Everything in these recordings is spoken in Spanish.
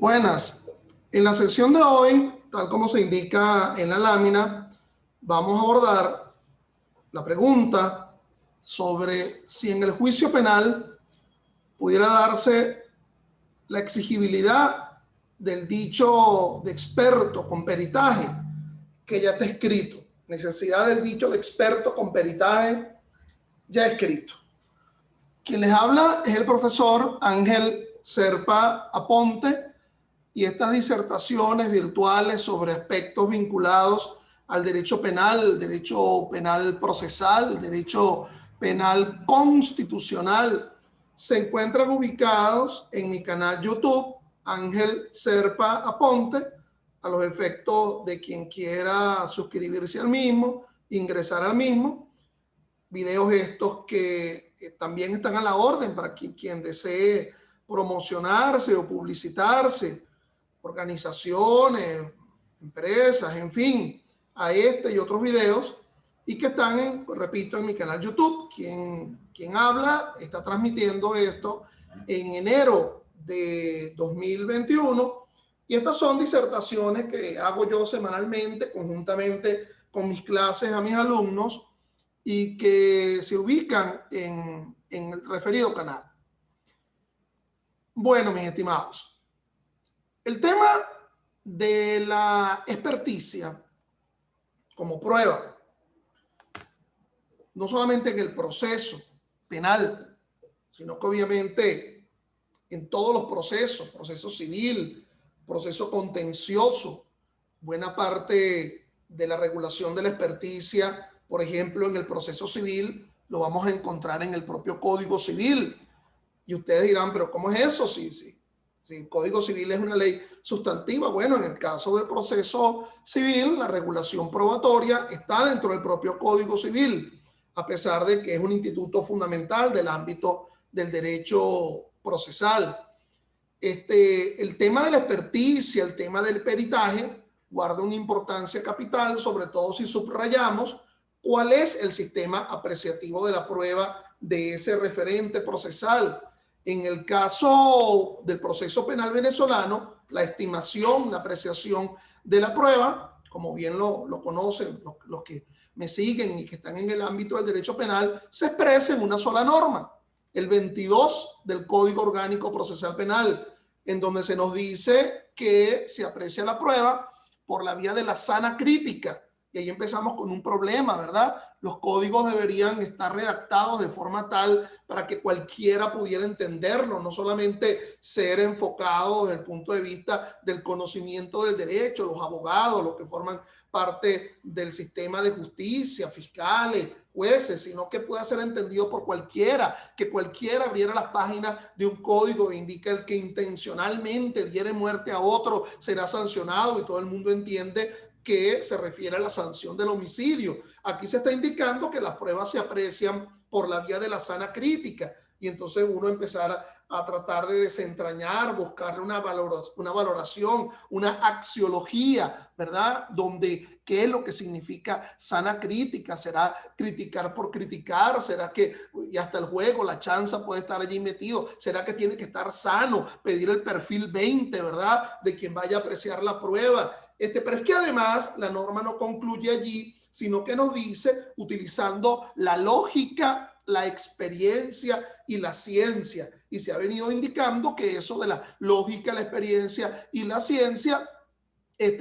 Buenas. En la sesión de hoy, tal como se indica en la lámina, vamos a abordar la pregunta sobre si en el juicio penal pudiera darse la exigibilidad del dicho de experto con peritaje que ya está escrito. Necesidad del dicho de experto con peritaje ya escrito. Quien les habla es el profesor Ángel Serpa Aponte, y estas disertaciones virtuales sobre aspectos vinculados al derecho penal, el derecho penal procesal, el derecho penal constitucional, se encuentran ubicados en mi canal YouTube, Ángel Serpa Aponte, a los efectos de quien quiera suscribirse al mismo, ingresar al mismo. Videos estos que también están a la orden para quien desee promocionarse o publicitarse, organizaciones, empresas, en fin, a este y otros videos, y que están, repito, en mi canal YouTube. Quien habla está transmitiendo esto en enero de 2021, y estas son disertaciones que hago yo semanalmente, conjuntamente con mis clases a mis alumnos, y que se ubican en el referido canal. Bueno, mis estimados, el tema de la experticia como prueba, no solamente en el proceso penal, sino que obviamente en todos los procesos, proceso civil, proceso contencioso, buena parte de la regulación de la experticia, por ejemplo, en el proceso civil, lo vamos a encontrar en el propio Código Civil. Y ustedes dirán, ¿pero cómo es eso? Si el Código Civil es una ley sustantiva. Bueno, en el caso del proceso civil, la regulación probatoria está dentro del propio Código Civil, a pesar de que es un instituto fundamental del ámbito del derecho procesal. El tema de la experticia, el tema del peritaje, guarda una importancia capital, sobre todo si subrayamos cuál es el sistema apreciativo de la prueba de ese referente procesal. En el caso del proceso penal venezolano, la estimación, la apreciación de la prueba, como bien lo conocen los que me siguen y que están en el ámbito del derecho penal, se expresa en una sola norma, el 22 del Código Orgánico Procesal Penal, en donde se nos dice que se aprecia la prueba por la vía de la sana crítica. Y ahí empezamos con un problema, ¿verdad? Los códigos deberían estar redactados de forma tal para que cualquiera pudiera entenderlo, no solamente ser enfocado desde el punto de vista del conocimiento del derecho, los abogados, los que forman parte del sistema de justicia, fiscales, jueces, sino que pueda ser entendido por cualquiera, que cualquiera abriera las páginas de un código e indica el que intencionalmente diere muerte a otro será sancionado, y todo el mundo entiende que se refiere a la sanción del homicidio. Aquí se está indicando que las pruebas se aprecian por la vía de la sana crítica, y entonces uno empezar a tratar de desentrañar, buscarle una valoración, una axiología, ¿verdad? Donde, ¿qué es lo que significa sana crítica? ¿Será criticar por criticar? ¿Será que, y hasta el juego, la chanza puede estar allí metido? ¿Será que tiene que estar sano, pedir el perfil 20, ¿verdad? De quien vaya a apreciar la prueba. Pero es que además la norma no concluye allí, sino que nos dice, utilizando la lógica, la experiencia y la ciencia. Y se ha venido indicando que eso de la lógica, la experiencia y la ciencia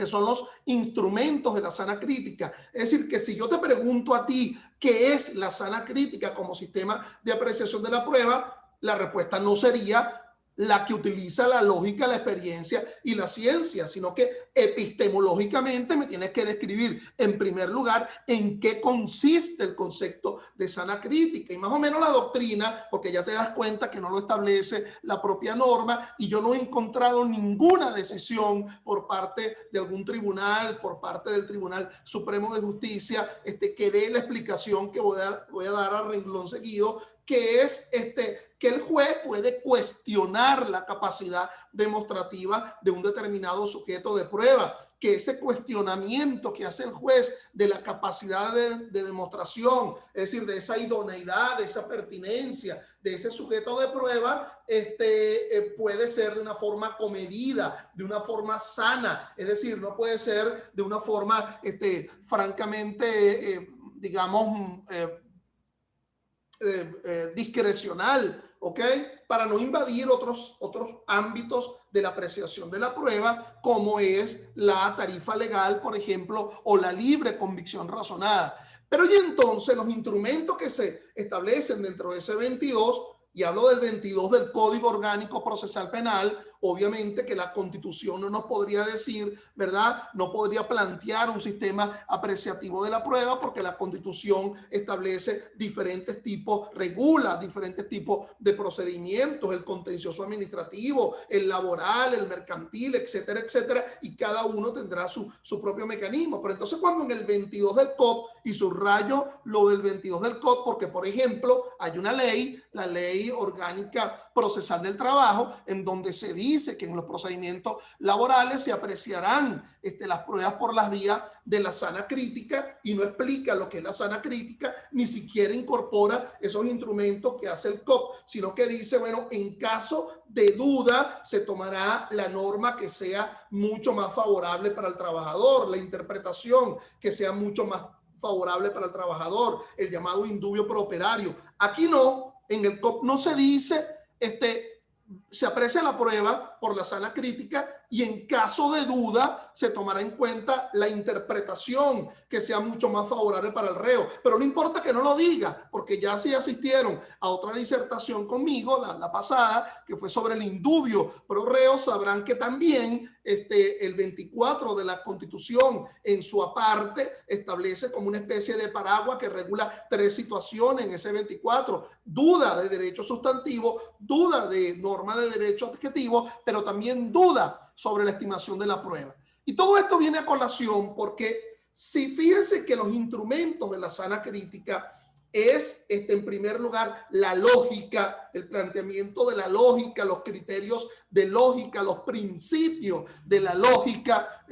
son los instrumentos de la sana crítica. Es decir, que si yo te pregunto a ti qué es la sana crítica como sistema de apreciación de la prueba, la respuesta no sería la que utiliza la lógica, la experiencia y la ciencia, sino que epistemológicamente me tienes que describir en primer lugar en qué consiste el concepto de sana crítica, y más o menos la doctrina, porque ya te das cuenta que no lo establece la propia norma, y yo no he encontrado ninguna decisión por parte de algún tribunal, por parte del Tribunal Supremo de Justicia, que dé la explicación que voy a dar a renglón seguido, que es que el juez puede cuestionar la capacidad demostrativa de un determinado sujeto de prueba, que ese cuestionamiento que hace el juez de la capacidad de demostración, es decir, de esa idoneidad, de esa pertinencia de ese sujeto de prueba, puede ser de una forma comedida, de una forma sana, es decir, no puede ser de una forma francamente, digamos, discrecional, ¿ok? Para no invadir otros ámbitos de la apreciación de la prueba, como es la tarifa legal, por ejemplo, o la libre convicción razonada. Pero y entonces los instrumentos que se establecen dentro de ese 22, y hablo del 22 del Código Orgánico Procesal Penal, obviamente que la Constitución no nos podría decir, ¿verdad? No podría plantear un sistema apreciativo de la prueba porque la Constitución establece diferentes tipos, regula diferentes tipos de procedimientos, el contencioso administrativo, el laboral, el mercantil, etcétera, etcétera, y cada uno tendrá su propio mecanismo. Pero entonces cuando en el 22 del COP, y subrayo lo del 22 del COP porque, por ejemplo, hay una ley, la Ley Orgánica Procesal del Trabajo, en donde se dice que en los procedimientos laborales se apreciarán las pruebas por las vías de la sana crítica, y no explica lo que es la sana crítica, ni siquiera incorpora esos instrumentos que hace el COP, sino que dice, bueno, en caso de duda se tomará la norma que sea mucho más favorable para el trabajador, la interpretación que sea mucho más favorable para el trabajador, el llamado indubio pro operario. Aquí no, en el COP no se dice, se aprecia la prueba por la sana crítica y en caso de duda se tomará en cuenta la interpretación que sea mucho más favorable para el reo. Pero no importa que no lo diga, porque ya sí asistieron a otra disertación conmigo, la pasada, que fue sobre el indubio pro reo, sabrán que también el 24 de la Constitución en su aparte establece como una especie de paraguas que regula 3 situaciones en ese 24: duda de derecho sustantivo, duda de norma de derecho adjetivo, pero también duda sobre la estimación de la prueba. Y todo esto viene a colación porque si fíjense que los instrumentos de la sana crítica es, en primer lugar, la lógica, el planteamiento de la lógica, los criterios de lógica, los principios de la lógica.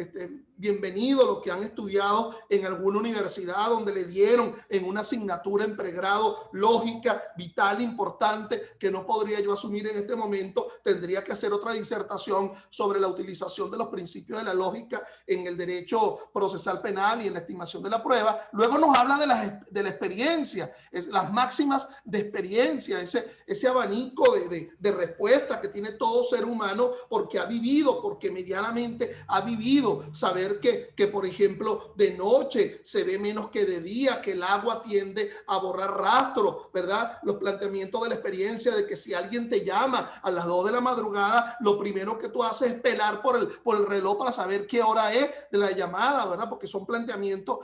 Bienvenido los que han estudiado en alguna universidad donde le dieron en una asignatura en pregrado lógica vital, importante, que no podría yo asumir en este momento. Tendría que hacer otra disertación sobre la utilización de los principios de la lógica en el derecho procesal penal y en la estimación de la prueba. Luego nos habla de la experiencia, las máximas de experiencia, ese abanico de respuestas que tiene todo ser humano porque ha vivido, porque medianamente ha vivido. Saber que, por ejemplo, de noche se ve menos que de día, que el agua tiende a borrar rastro, ¿verdad? Los planteamientos de la experiencia de que si alguien te llama a las 2 de la madrugada, lo primero que tú haces es pelar por el reloj para saber qué hora es de la llamada, ¿verdad? Porque son planteamientos,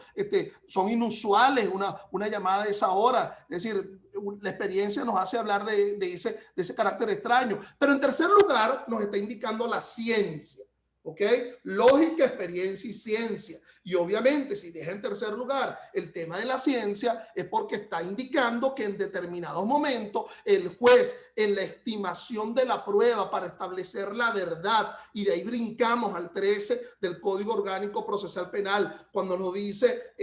son inusuales, una llamada de esa hora. Es decir, la experiencia nos hace hablar de ese carácter extraño. Pero en tercer lugar, nos está indicando la ciencia. ¿Ok? Lógica, experiencia y ciencia. Y obviamente, si deja en tercer lugar el tema de la ciencia, es porque está indicando que en determinados momentos el juez, en la estimación de la prueba para establecer la verdad, y de ahí brincamos al 13 del Código Orgánico Procesal Penal, cuando nos dice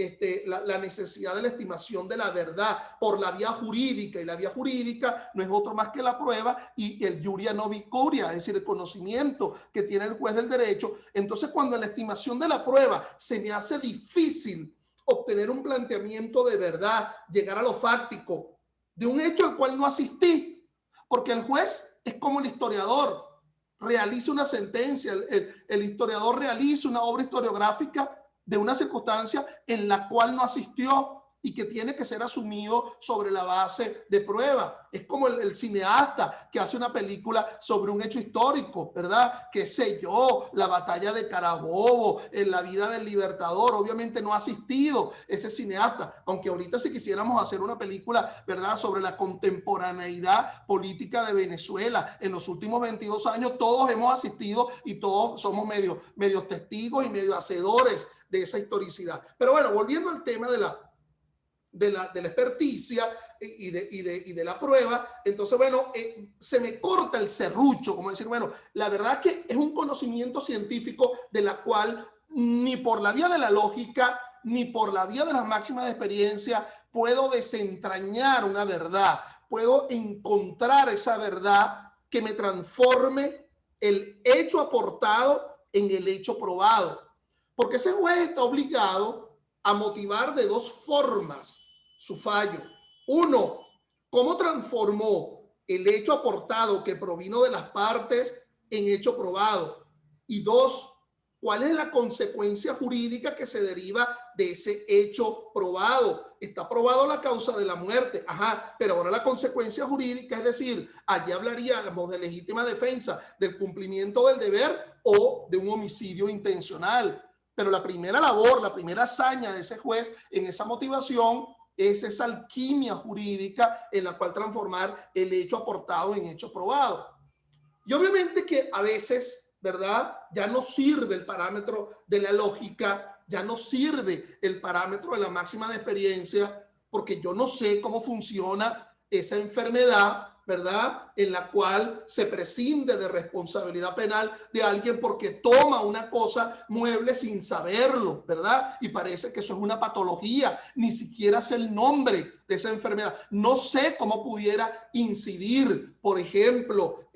la necesidad de la estimación de la verdad por la vía jurídica, y la vía jurídica no es otro más que la prueba y el iuria novi curia, es decir, el conocimiento que tiene el juez del derecho. Entonces, cuando en la estimación de la prueba se me hace difícil obtener un planteamiento de verdad, llegar a lo fáctico de un hecho al cual no asistí, porque el juez es como el historiador, realiza una sentencia, el historiador realiza una obra historiográfica de una circunstancia en la cual no asistió y que tiene que ser asumido sobre la base de prueba. Es como el cineasta que hace una película sobre un hecho histórico, ¿verdad? Qué sé yo, la batalla de Carabobo, en la vida del Libertador. Obviamente no ha asistido ese cineasta, aunque ahorita si quisiéramos hacer una película, ¿verdad?, sobre la contemporaneidad política de Venezuela en los últimos 22 años, todos hemos asistido y todos somos medios testigos y medio hacedores de esa historicidad. Pero bueno, volviendo al tema de de la experticia y de la prueba. Entonces, bueno, se me corta el serrucho, como decir, bueno, la verdad que es un conocimiento científico de la cual ni por la vía de la lógica, ni por la vía de las máximas de experiencia puedo desentrañar una verdad, puedo encontrar esa verdad que me transforme el hecho aportado en el hecho probado. Porque ese juez está obligado a motivar de dos formas su fallo. Uno, cómo transformó el hecho aportado que provino de las partes en hecho probado. Y dos, ¿cuál es la consecuencia jurídica que se deriva de ese hecho probado? Está probado la causa de la muerte, ajá, pero ahora la consecuencia jurídica, es decir, allí hablaríamos de legítima defensa, del cumplimiento del deber o de un homicidio intencional. Pero la primera labor, la primera hazaña de ese juez en esa motivación es esa alquimia jurídica en la cual transformar el hecho aportado en hecho probado. Y obviamente que a veces, ¿verdad? Ya no sirve el parámetro de la lógica, ya no sirve el parámetro de la máxima de experiencia, porque yo no sé cómo funciona esa enfermedad, ¿verdad? En la cual se prescinde de responsabilidad penal de alguien porque toma una cosa mueble sin saberlo, ¿verdad? Y parece que eso es una patología, ni siquiera sé el nombre de esa enfermedad. No sé cómo pudiera incidir, por ejemplo,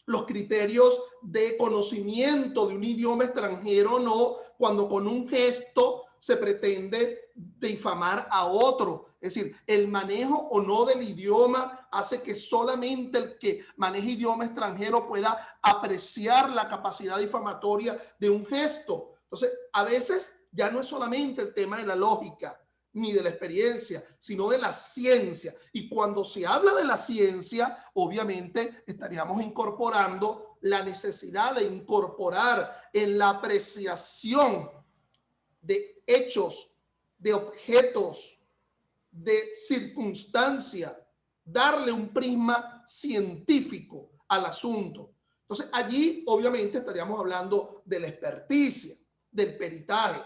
los criterios de conocimiento de un idioma extranjero, no, cuando con un gesto se pretende difamar a otro. Es decir, el manejo o no del idioma hace que solamente el que maneja idioma extranjero pueda apreciar la capacidad difamatoria de un gesto. Entonces, a veces ya no es solamente el tema de la lógica ni de la experiencia, sino de la ciencia. Y cuando se habla de la ciencia, obviamente estaríamos incorporando la necesidad de incorporar en la apreciación de hechos, de objetos, de circunstancia, darle un prisma científico al asunto. Entonces, allí obviamente estaríamos hablando de la experticia, del peritaje.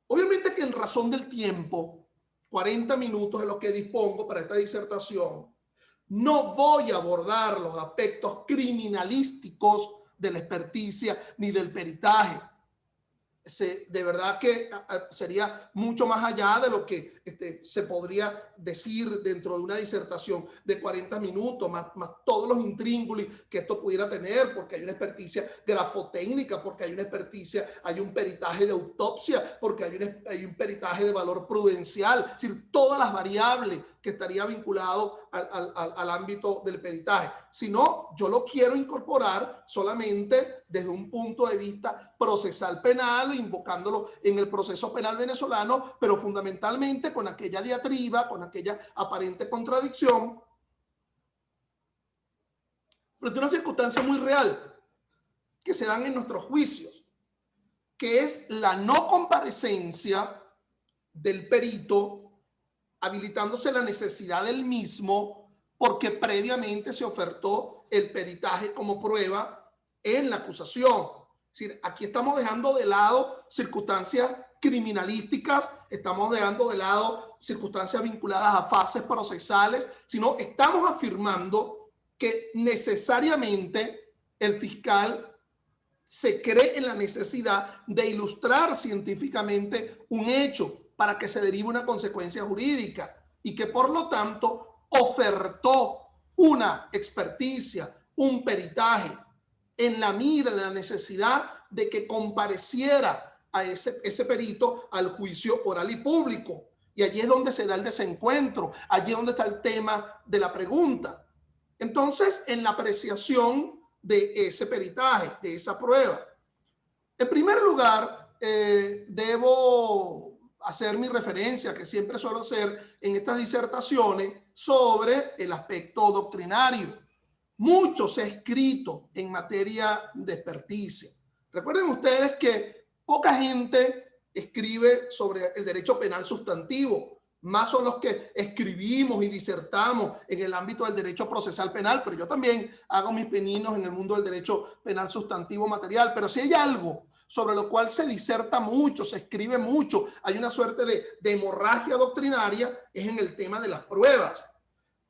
Obviamente que en razón del tiempo, 40 minutos es lo que dispongo para esta disertación, no voy a abordar los aspectos criminalísticos de la experticia ni del peritaje. De verdad que sería mucho más allá de lo que se podría decir dentro de una disertación de 40 minutos, más todos los intríngulis que esto pudiera tener, porque hay una experticia grafotécnica, porque hay una experticia, hay un peritaje de autopsia, porque hay un peritaje de valor prudencial, es decir, todas las variables que estaría vinculado al ámbito del peritaje. Si no, yo lo quiero incorporar solamente desde un punto de vista procesal penal, invocándolo en el proceso penal venezolano, pero fundamentalmente con aquella diatriba, con aquella aparente contradicción, frente a una circunstancia muy real que se dan en nuestros juicios, que es la no comparecencia del perito, habilitándose la necesidad del mismo porque previamente se ofertó el peritaje como prueba en la acusación. Es decir, aquí estamos dejando de lado circunstancias criminalísticas, estamos dejando de lado circunstancias vinculadas a fases procesales, sino estamos afirmando que necesariamente el fiscal se cree en la necesidad de ilustrar científicamente un hecho para que se derive una consecuencia jurídica y que por lo tanto ofertó una experticia, un peritaje en la mira de la necesidad de que compareciera a ese perito al juicio oral y público. Y allí es donde se da el desencuentro, allí es donde está el tema de la pregunta. Entonces, en la apreciación de ese peritaje, de esa prueba, en primer lugar, debo hacer mi referencia, que siempre suelo hacer en estas disertaciones, sobre el aspecto doctrinario. Mucho se ha escrito en materia de experticia. Recuerden ustedes que poca gente escribe sobre el derecho penal sustantivo. más son los que escribimos y disertamos en el ámbito del derecho procesal penal, pero yo también hago mis pininos en el mundo del derecho penal sustantivo material. Pero si hay algo sobre lo cual se diserta mucho, se escribe mucho, hay una suerte de hemorragia doctrinaria, es en el tema de las pruebas.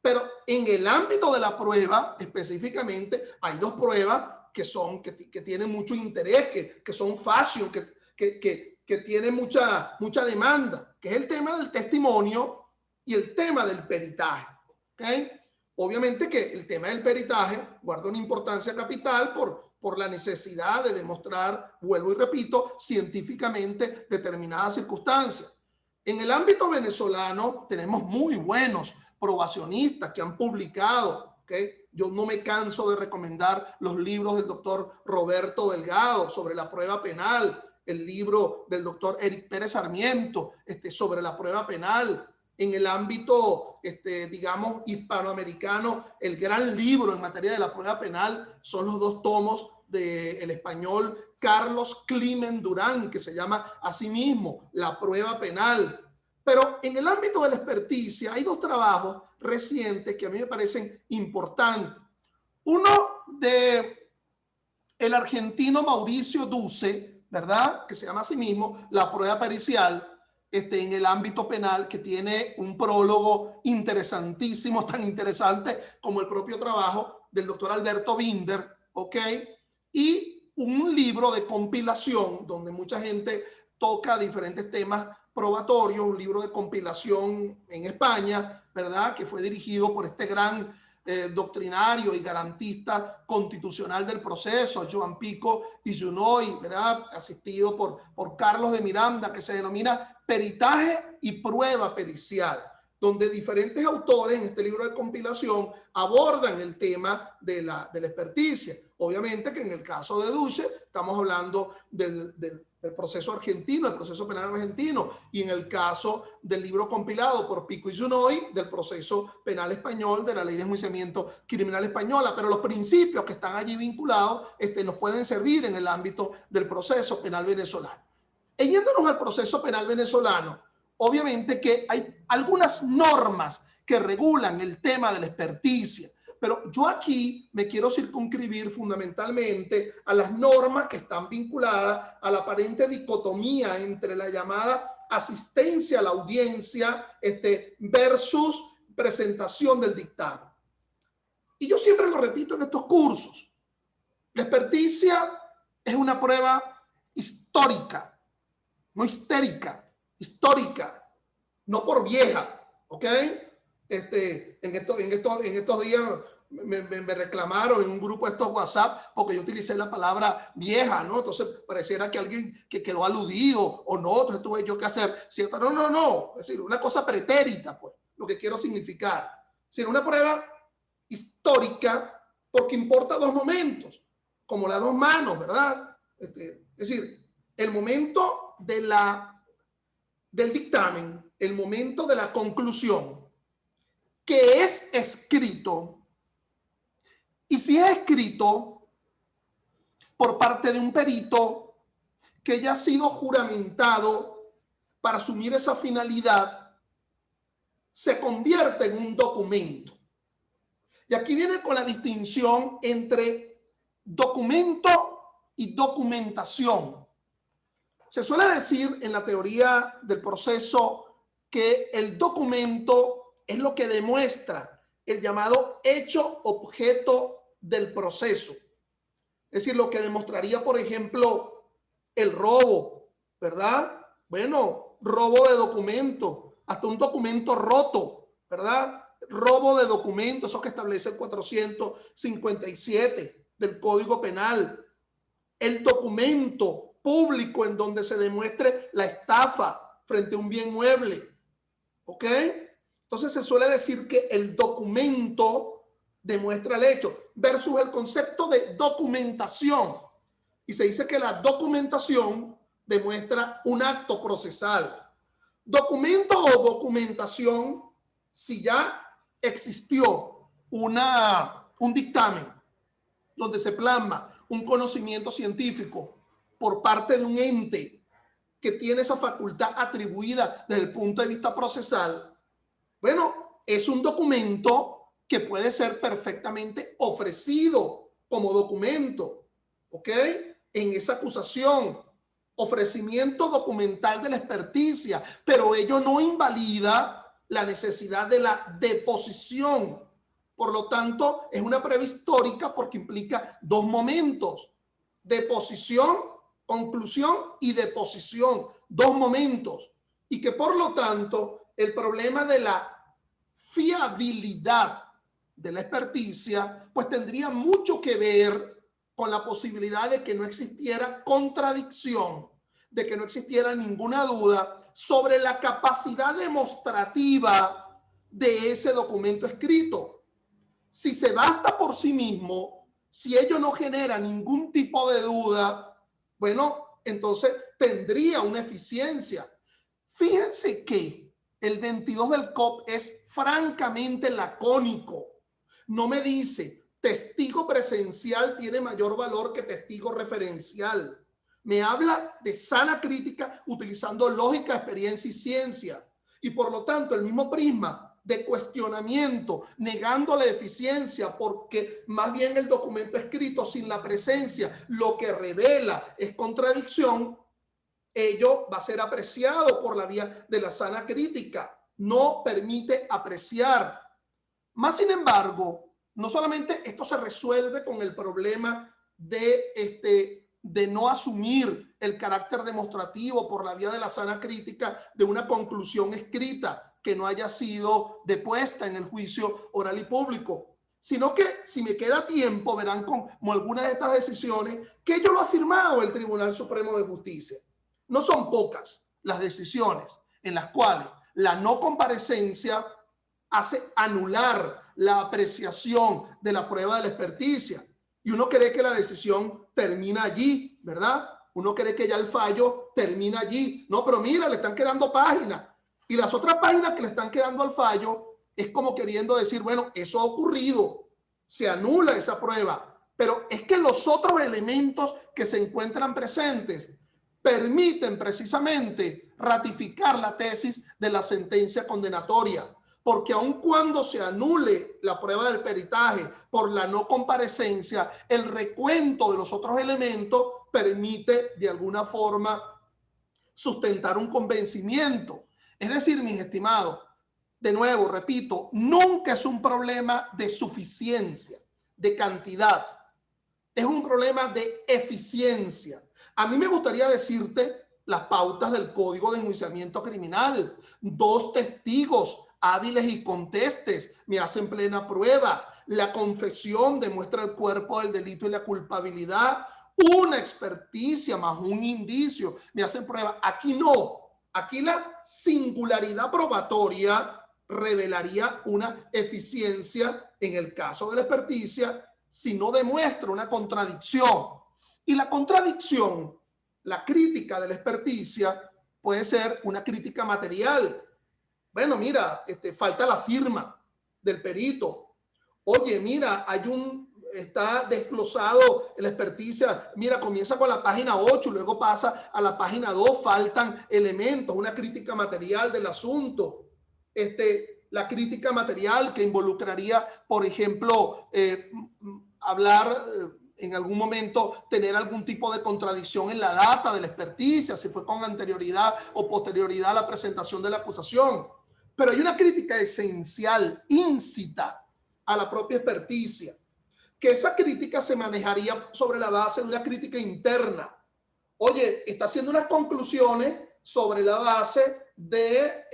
Pero en el ámbito de la prueba, específicamente, hay dos pruebas que tienen mucho interés, que son fashion, que tienen mucha demanda, que es el tema del testimonio y el tema del peritaje. ¿Okay? Obviamente que el tema del peritaje guarda una importancia capital por la necesidad de demostrar, vuelvo y repito, científicamente determinadas circunstancias. En el ámbito venezolano tenemos muy buenos probacionistas que han publicado, ¿okay? Yo no me canso de recomendar los libros del doctor Roberto Delgado sobre la prueba penal, el libro del doctor Eric Pérez Sarmiento sobre la prueba penal. En el ámbito, digamos, hispanoamericano, el gran libro en materia de la prueba penal son los dos tomos del español Carlos Climent Durán, que se llama así mismo La prueba penal. Pero en el ámbito de la experticia hay dos trabajos recientes que a mí me parecen importantes. Uno de el argentino Mauricio Duce, ¿verdad? Que se llama así mismo La prueba pericial, en el ámbito penal, que tiene un prólogo interesantísimo, tan interesante como el propio trabajo del doctor Alberto Binder, ¿ok? Y un libro de compilación donde mucha gente toca diferentes temas probatorios, un libro de compilación en España, ¿verdad? Que fue dirigido por este gran doctrinario y garantista constitucional del proceso, Joan Pico y Junoy, ¿verdad? Asistido por Carlos de Miranda, que se denomina Peritaje y Prueba Pericial, donde diferentes autores en este libro de compilación abordan el tema de la experticia. Obviamente que en el caso de Duce estamos hablando del proceso argentino, el proceso penal argentino, y en el caso del libro compilado por Pico y Junoy, del proceso penal español, de la ley de enjuiciamiento criminal española. Pero los principios que están allí vinculados nos pueden servir en el ámbito del proceso penal venezolano. Y yéndonos al proceso penal venezolano, obviamente que hay algunas normas que regulan el tema de la experticia, pero yo aquí me quiero circunscribir fundamentalmente a las normas que están vinculadas a la aparente dicotomía entre la llamada asistencia a la audiencia versus presentación del dictamen. Y yo siempre lo repito en estos cursos. La experticia es una prueba histórica, no histérica, histórica, no por vieja, ¿ok? En estos días me reclamaron en un grupo de estos WhatsApp porque yo utilicé la palabra vieja, ¿no? Entonces pareciera que alguien que quedó aludido o no, entonces tuve yo que hacer cierta... No, es decir, una cosa pretérita, pues, lo que quiero significar. Es decir, una prueba histórica porque importa dos momentos, como las dos manos, ¿verdad? Es decir, el momento del dictamen, el momento de la conclusión, que es escrito, y si es escrito por parte de un perito que ya ha sido juramentado para asumir esa finalidad, se convierte en un documento. Y aquí viene con la distinción entre documento y documentación. Se suele decir en la teoría del proceso que el documento es lo que demuestra el llamado hecho objeto del proceso. Es decir, lo que demostraría, por ejemplo, el robo, ¿verdad? Bueno, robo de documento, hasta un documento roto, ¿verdad? Robo de documento, eso que establece el 457 del Código Penal. El documento público en donde se demuestre la estafa frente a un bien mueble, ¿ok? Entonces se suele decir que el documento demuestra el hecho versus el concepto de documentación. Y se dice que la documentación demuestra un acto procesal. Documento o documentación, si ya existió un dictamen donde se plasma un conocimiento científico por parte de un ente que tiene esa facultad atribuida desde el punto de vista procesal, Bueno, es un documento que puede ser perfectamente ofrecido como documento, ¿ok? En esa acusación, ofrecimiento documental de la experticia, pero ello no invalida la necesidad de la deposición. Por lo tanto, es una prueba histórica porque implica dos momentos: deposición, conclusión y deposición, dos momentos. Y que por lo tanto, el problema de la fiabilidad de la experticia, pues tendría mucho que ver con la posibilidad de que no existiera contradicción, de que no existiera ninguna duda sobre la capacidad demostrativa de ese documento escrito. Si se basta por sí mismo, si ello no genera ningún tipo de duda, bueno, entonces tendría una eficiencia. Fíjense que el 22 del COP es francamente lacónico. No me dice testigo presencial tiene mayor valor que testigo referencial. Me habla de sana crítica utilizando lógica, experiencia y ciencia. Y por lo tanto, el mismo prisma de cuestionamiento, negando la eficiencia, porque más bien el documento escrito sin la presencia lo que revela es contradicción, ello va a ser apreciado por la vía de la sana crítica. No permite apreciar. Más sin embargo, no solamente esto se resuelve con el problema de no asumir el carácter demostrativo por la vía de la sana crítica de una conclusión escrita que no haya sido depuesta en el juicio oral y público, sino que si me queda tiempo verán como algunas de estas decisiones que yo lo ha firmado el Tribunal Supremo de Justicia. No son pocas las decisiones en las cuales la no comparecencia hace anular la apreciación de la prueba de la experticia. Y uno cree que la decisión termina allí, ¿verdad? Uno cree que ya el fallo termina allí. No, pero mira, le están quedando páginas. Y las otras páginas que le están quedando al fallo es como queriendo decir, bueno, eso ha ocurrido. Se anula esa prueba. Pero es que los otros elementos que se encuentran presentes permiten precisamente ratificar la tesis de la sentencia condenatoria. Porque aun cuando se anule la prueba del peritaje por la no comparecencia, el recuento de los otros elementos permite de alguna forma sustentar un convencimiento. Es decir, mis estimados, de nuevo, repito, nunca es un problema de suficiencia, de cantidad. Es un problema de eficiencia. A mí me gustaría decirte las pautas del Código de Enjuiciamiento Criminal. 2 testigos hábiles y contestes me hacen plena prueba. La confesión demuestra el cuerpo del delito y la culpabilidad. Una experticia más un indicio me hacen prueba. Aquí no. Aquí la singularidad probatoria revelaría una eficiencia en el caso de la experticia si no demuestra una contradicción. Y la contradicción, la crítica de la experticia, puede ser una crítica material. Bueno, mira, falta la firma del perito. Oye, mira, está desglosado la experticia. Mira, comienza con la página 8, luego pasa a la página 2, faltan elementos, una crítica material del asunto. La crítica material que involucraría, por ejemplo, hablar en algún momento, tener algún tipo de contradicción en la data de la experticia, si fue con anterioridad o posterioridad a la presentación de la acusación. Pero hay una crítica esencial, íncita a la propia experticia, que esa crítica se manejaría sobre la base de una crítica interna. Oye, está haciendo unas conclusiones sobre la base de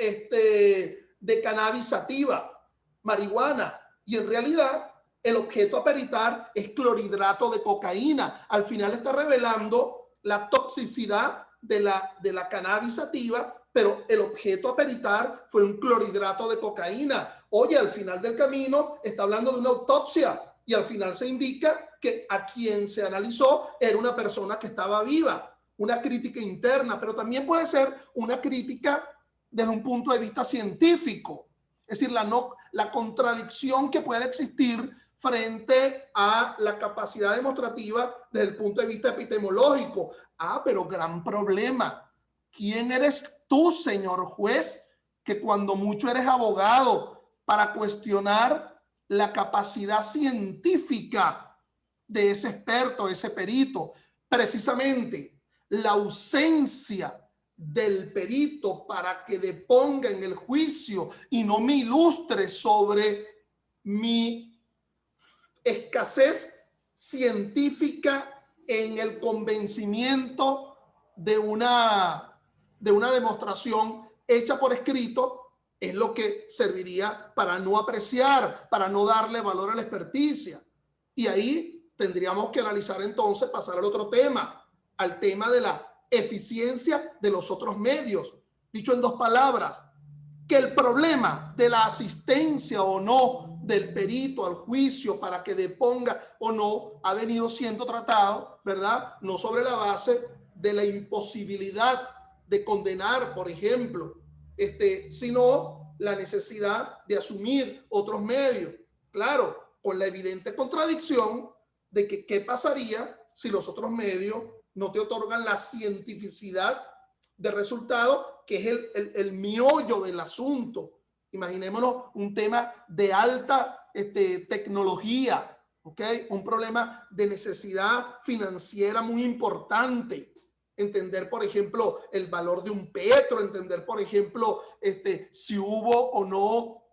cannabis sativa, marihuana, y en realidad el objeto a peritar es clorhidrato de cocaína. Al final está revelando la toxicidad de la cannabis sativa, pero el objeto a peritar fue un clorhidrato de cocaína. Oye, al final del camino está hablando de una autopsia y al final se indica que a quien se analizó era una persona que estaba viva. Una crítica interna, pero también puede ser una crítica desde un punto de vista científico. Es decir, la contradicción que puede existir frente a la capacidad demostrativa desde el punto de vista epistemológico. Pero gran problema. ¿Quién eres tú, señor juez, que cuando mucho eres abogado para cuestionar la capacidad científica de ese experto, de ese perito. Precisamente la ausencia del perito para que deponga en el juicio y no me ilustre sobre mi escasez científica en el convencimiento de una demostración hecha por escrito, es lo que serviría para no apreciar, para no darle valor a la experticia. Y ahí tendríamos que analizar entonces, pasar al otro tema, al tema de la eficiencia de los otros medios. Dicho en dos palabras, que el problema de la asistencia o no del perito al juicio para que deponga o no ha venido siendo tratado, ¿verdad? No sobre la base de la imposibilidad de condenar, por ejemplo, sino la necesidad de asumir otros medios. Claro, con la evidente contradicción de que qué pasaría si los otros medios no te otorgan la cientificidad de resultado, que es el miollo del asunto. Imaginémonos un tema de alta tecnología, ¿ok? Un problema de necesidad financiera muy importante. Entender, por ejemplo, el valor de un petro, entender, por ejemplo, si hubo o no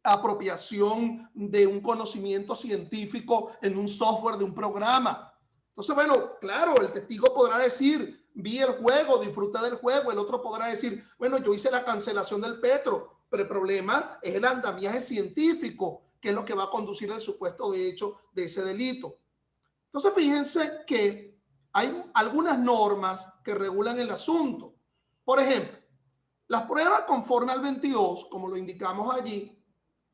apropiación de un conocimiento científico en un software de un programa. Entonces, bueno, claro, el testigo podrá decir, vi el juego, disfruté del juego. El otro podrá decir, bueno, yo hice la cancelación del petro, pero el problema es el andamiaje científico, que es lo que va a conducir al supuesto de hecho de ese delito. Entonces, fíjense que hay algunas normas que regulan el asunto. Por ejemplo, las pruebas conforme al 22, como lo indicamos allí,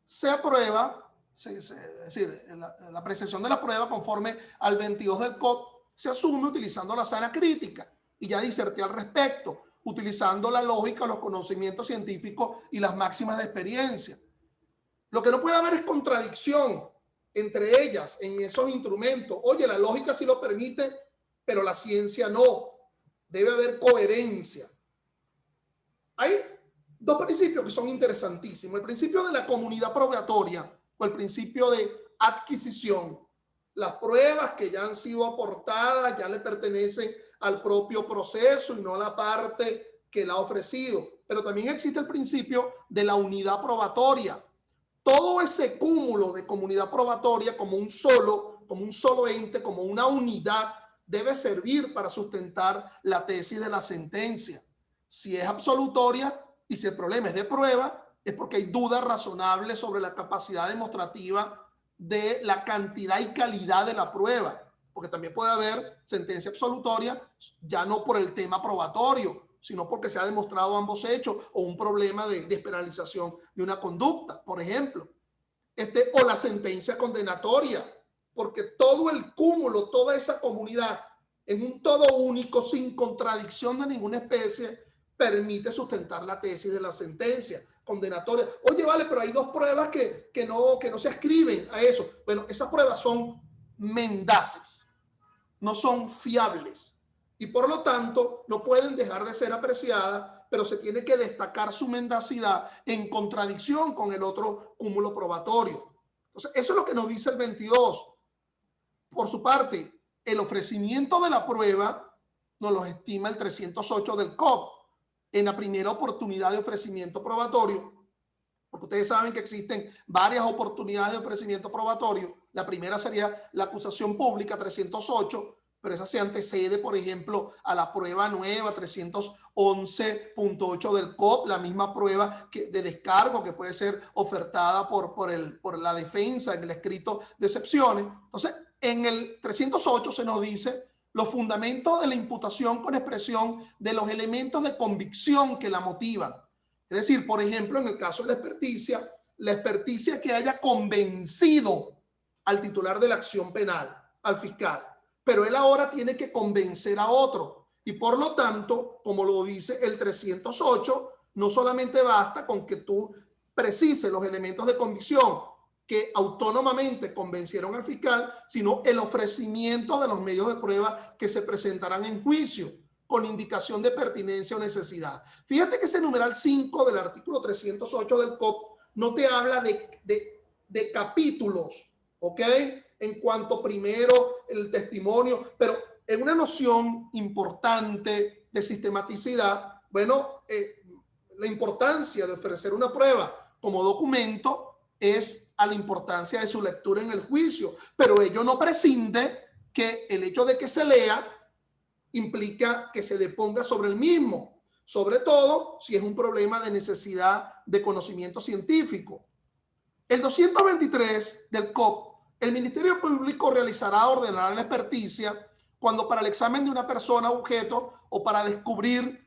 se aprueba, es decir, la apreciación de la prueba conforme al 22 del COP se asume utilizando la sana crítica, y ya diserté al respecto, utilizando la lógica, los conocimientos científicos y las máximas de experiencia. Lo que no puede haber es contradicción entre ellas en esos instrumentos. Oye, la lógica sí lo permite, pero la ciencia no. Debe haber coherencia. Hay dos principios que son interesantísimos. El principio de la comunidad probatoria o el principio de adquisición. Las pruebas que ya han sido aportadas ya le pertenecen al propio proceso y no a la parte que la ha ofrecido. Pero también existe el principio de la unidad probatoria. Todo ese cúmulo de comunidad probatoria como un solo ente, como una unidad, debe servir para sustentar la tesis de la sentencia. Si es absolutoria y si el problema es de prueba, es porque hay dudas razonables sobre la capacidad demostrativa de la cantidad y calidad de la prueba, porque también puede haber sentencia absolutoria ya no por el tema probatorio, sino porque se ha demostrado ambos hechos o un problema de despenalización de una conducta, por ejemplo. O la sentencia condenatoria, porque todo el cúmulo, toda esa comunidad en un todo único, sin contradicción de ninguna especie, permite sustentar la tesis de la sentencia condenatoria. Oye, vale, pero hay dos pruebas que no se ascriben a eso. Bueno, esas pruebas son mendaces, no son fiables y por lo tanto no pueden dejar de ser apreciadas, pero se tiene que destacar su mendacidad en contradicción con el otro cúmulo probatorio. Entonces, eso es lo que nos dice el 22. Por su parte, el ofrecimiento de la prueba nos lo estima el 308 del COP en la primera oportunidad de ofrecimiento probatorio, porque ustedes saben que existen varias oportunidades de ofrecimiento probatorio. La primera sería la acusación pública 308, pero esa se antecede, por ejemplo, a la prueba nueva 311.8 del COP, la misma prueba de descargo que puede ser ofertada por la defensa en el escrito de excepciones. Entonces, en el 308 se nos dice los fundamentos de la imputación con expresión de los elementos de convicción que la motivan. Es decir, por ejemplo, en el caso de la experticia que haya convencido al titular de la acción penal, al fiscal, pero él ahora tiene que convencer a otro. Y por lo tanto, como lo dice el 308, no solamente basta con que tú precises los elementos de convicción que autónomamente convencieron al fiscal, sino el ofrecimiento de los medios de prueba que se presentarán en juicio. con indicación de pertinencia o necesidad. Fíjate que ese numeral 5 del artículo 308 del COP no te habla de capítulos, ¿ok? En cuanto primero el testimonio, pero en una noción importante de sistematicidad, bueno, la importancia de ofrecer una prueba como documento es a la importancia de su lectura en el juicio, pero ello no prescinde que el hecho de que se lea implica que se deponga sobre el mismo, sobre todo si es un problema de necesidad de conocimiento científico. El 223 del COP, el Ministerio Público realizará o ordenará la experticia cuando para el examen de una persona o objeto o para descubrir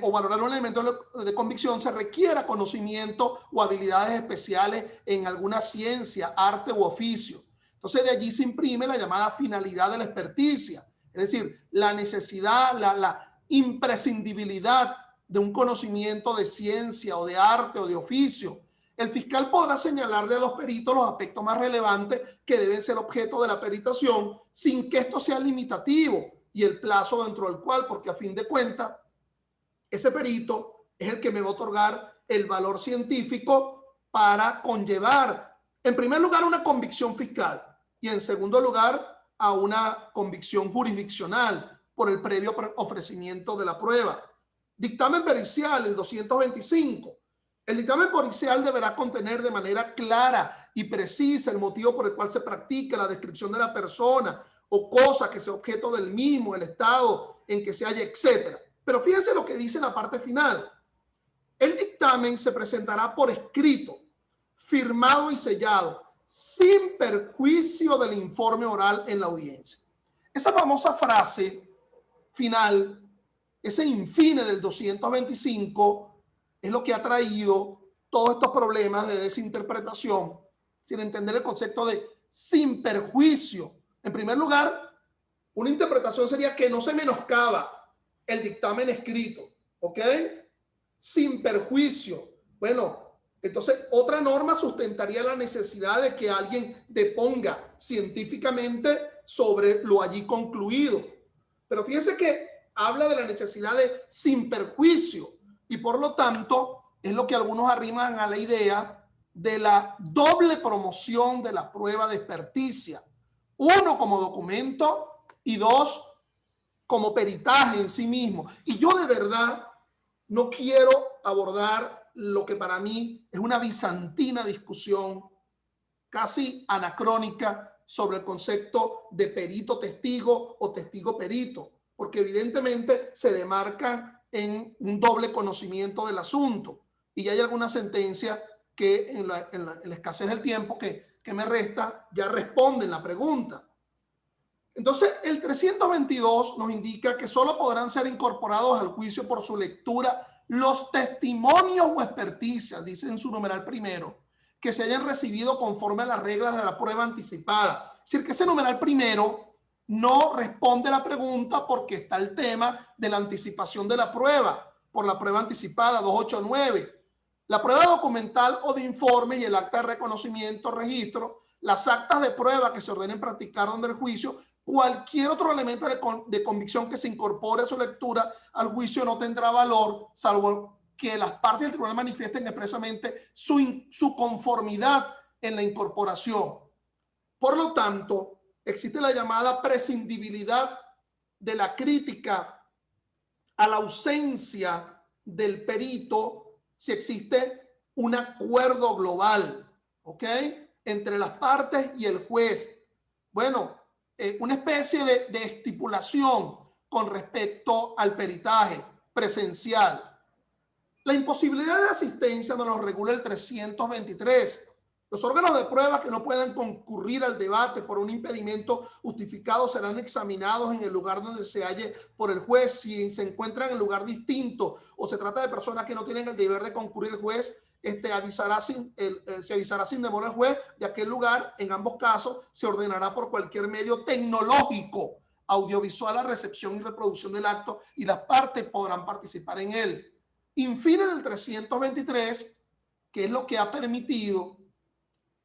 o valorar un elemento de convicción se requiera conocimiento o habilidades especiales en alguna ciencia, arte u oficio. Entonces de allí se imprime la llamada finalidad de la experticia, es decir, la necesidad, la imprescindibilidad de un conocimiento de ciencia o de arte o de oficio. El fiscal podrá señalarle a los peritos los aspectos más relevantes que deben ser objeto de la peritación sin que esto sea limitativo y el plazo dentro del cual, porque a fin de cuentas, ese perito es el que me va a otorgar el valor científico para conllevar, en primer lugar, una convicción fiscal y en segundo lugar, a una convicción jurisdiccional por el previo ofrecimiento de la prueba. Dictamen pericial, el 225. El dictamen pericial deberá contener de manera clara y precisa el motivo por el cual se practica la descripción de la persona o cosa que sea objeto del mismo, el estado en que se halla, etc. Pero fíjense lo que dice la parte final. El dictamen se presentará por escrito, firmado y sellado, sin perjuicio del informe oral en la audiencia. Esa famosa frase final, ese infine del 225, es lo que ha traído todos estos problemas de desinterpretación, sin entender el concepto de sin perjuicio. En primer lugar, una interpretación sería que no se menoscaba el dictamen escrito, ¿ok? Sin perjuicio. Bueno, entonces otra norma sustentaría la necesidad de que alguien deponga científicamente sobre lo allí concluido. Pero fíjense que habla de la necesidad de sin perjuicio y por lo tanto es lo que algunos arriman a la idea de la doble promoción de la prueba de experticia. Uno, como documento y dos, como peritaje en sí mismo. Y yo de verdad no quiero abordar lo que para mí es una bizantina discusión casi anacrónica sobre el concepto de perito testigo o testigo perito, porque evidentemente se demarcan en un doble conocimiento del asunto. Y hay alguna sentencia que en la escasez del tiempo que me resta ya responden la pregunta. Entonces, el 322 nos indica que solo podrán ser incorporados al juicio por su lectura los testimonios o experticias, dice en su numeral primero, que se hayan recibido conforme a las reglas de la prueba anticipada. Es decir, que ese numeral primero no responde a la pregunta porque está el tema de la anticipación de la prueba, por la prueba anticipada 289. La prueba documental o de informe y el acta de reconocimiento, registro, las actas de prueba que se ordenen practicar durante el juicio, cualquier otro elemento de convicción que se incorpore a su lectura al juicio no tendrá valor, salvo que las partes del tribunal manifiesten expresamente su conformidad en la incorporación. Por lo tanto, existe la llamada prescindibilidad de la crítica a la ausencia del perito si existe un acuerdo global, ¿ok?, entre las partes y el juez. Bueno, una especie de estipulación con respecto al peritaje presencial. La imposibilidad de asistencia nos lo regula el 323. Los órganos de prueba que no puedan concurrir al debate por un impedimento justificado serán examinados en el lugar donde se halle por el juez. Si se encuentran en lugar distinto o se trata de personas que no tienen el deber de concurrir, el juez se avisará sin demora al juez de aquel lugar. En ambos casos se ordenará por cualquier medio tecnológico audiovisual la recepción y reproducción del acto y las partes podrán participar en él. Infine del 323, que es lo que ha permitido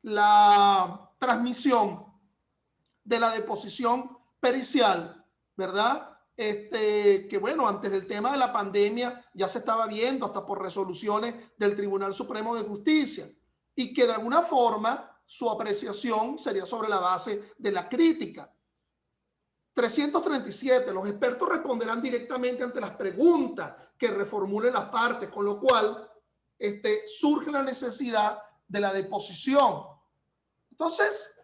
la transmisión de la deposición pericial, ¿verdad?, que bueno, antes del tema de la pandemia ya se estaba viendo hasta por resoluciones del Tribunal Supremo de Justicia, y que de alguna forma su apreciación sería sobre la base de la crítica. 337. Los expertos responderán directamente ante las preguntas que reformulen las partes, con lo cual surge la necesidad de la deposición. Entonces,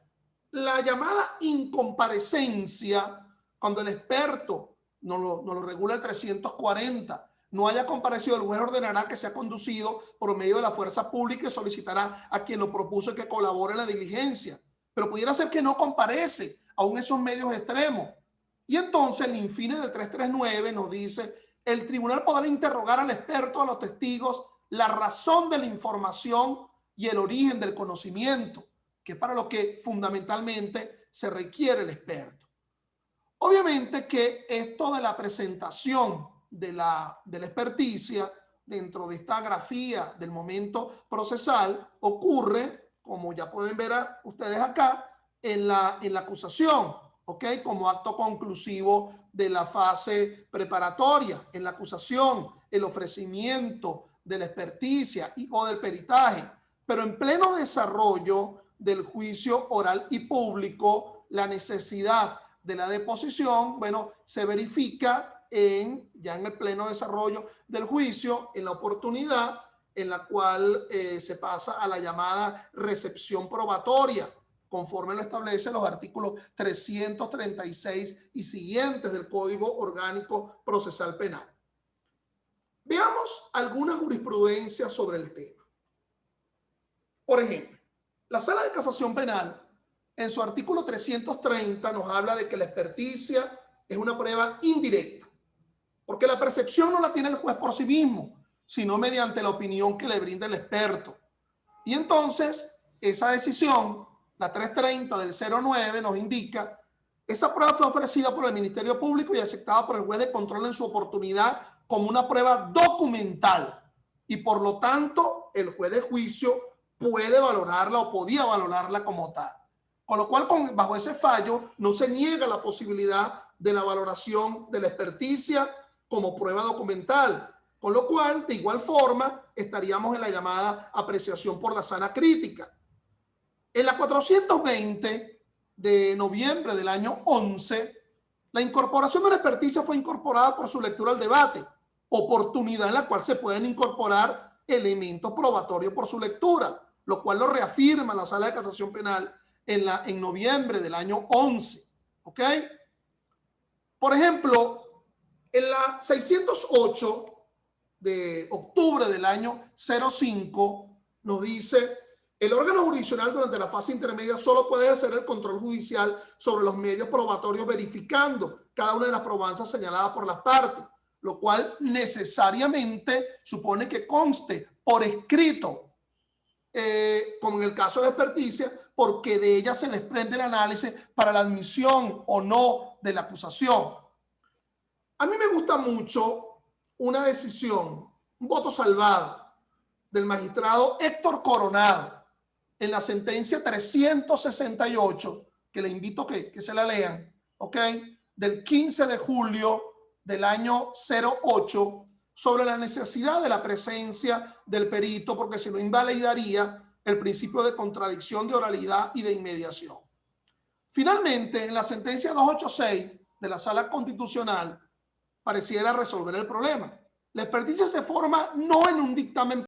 la llamada incomparecencia, cuando el experto no lo regula el 340, no haya comparecido, el juez ordenará que sea conducido por medio de la fuerza pública y solicitará a quien lo propuso que colabore en la diligencia. Pero pudiera ser que no comparece, aún esos medios extremos. Y entonces el infine del 339 nos dice: el tribunal podrá interrogar al experto, a los testigos, la razón de la información y el origen del conocimiento, que es para lo que fundamentalmente se requiere el experto. Obviamente que esto de la presentación de la experticia dentro de esta grafía del momento procesal ocurre, como ya pueden ver ustedes acá, en la acusación, ¿ok? Como acto conclusivo de la fase preparatoria. En la acusación, el ofrecimiento de la experticia o del peritaje, pero en pleno desarrollo del juicio oral y público, la necesidad de la deposición, bueno, se verifica ya en el pleno desarrollo del juicio, en la oportunidad en la cual se pasa a la llamada recepción probatoria, conforme lo establecen los artículos 336 y siguientes del Código Orgánico Procesal Penal. Veamos alguna jurisprudencia sobre el tema. Por ejemplo, la Sala de Casación Penal, en su artículo 330, nos habla de que la experticia es una prueba indirecta, porque la percepción no la tiene el juez por sí mismo, sino mediante la opinión que le brinda el experto. Y entonces, esa decisión, la 330 del 09, nos indica: esa prueba fue ofrecida por el Ministerio Público y aceptada por el juez de control en su oportunidad como una prueba documental, y por lo tanto el juez de juicio puede valorarla o podía valorarla como tal. Con lo cual, bajo ese fallo, no se niega la posibilidad de la valoración de la experticia como prueba documental. Con lo cual, de igual forma, estaríamos en la llamada apreciación por la sana crítica. En la 420 de noviembre del año 11, la incorporación de la experticia fue incorporada por su lectura al debate, oportunidad en la cual se pueden incorporar elementos probatorios por su lectura, lo cual lo reafirma la Sala de Casación Penal en noviembre del año 11. ¿Ok? Por ejemplo, en la 608 de octubre del año 05 nos dice: el órgano jurisdiccional durante la fase intermedia solo puede hacer el control judicial sobre los medios probatorios verificando cada una de las probanzas señaladas por las partes, lo cual necesariamente supone que conste por escrito, como en el caso de la experticia, porque de ella se desprende el análisis para la admisión o no de la acusación. A mí me gusta mucho una decisión, un voto salvado del magistrado Héctor Coronado en la sentencia 368, que le invito a que se la lean, ¿ok? Del 15 de julio del año 08, sobre la necesidad de la presencia del perito, porque se lo invalidaría el principio de contradicción de oralidad y de inmediación. Finalmente, en la sentencia 286 de la Sala Constitucional, pareciera resolver el problema. La experticia se forma no en un dictamen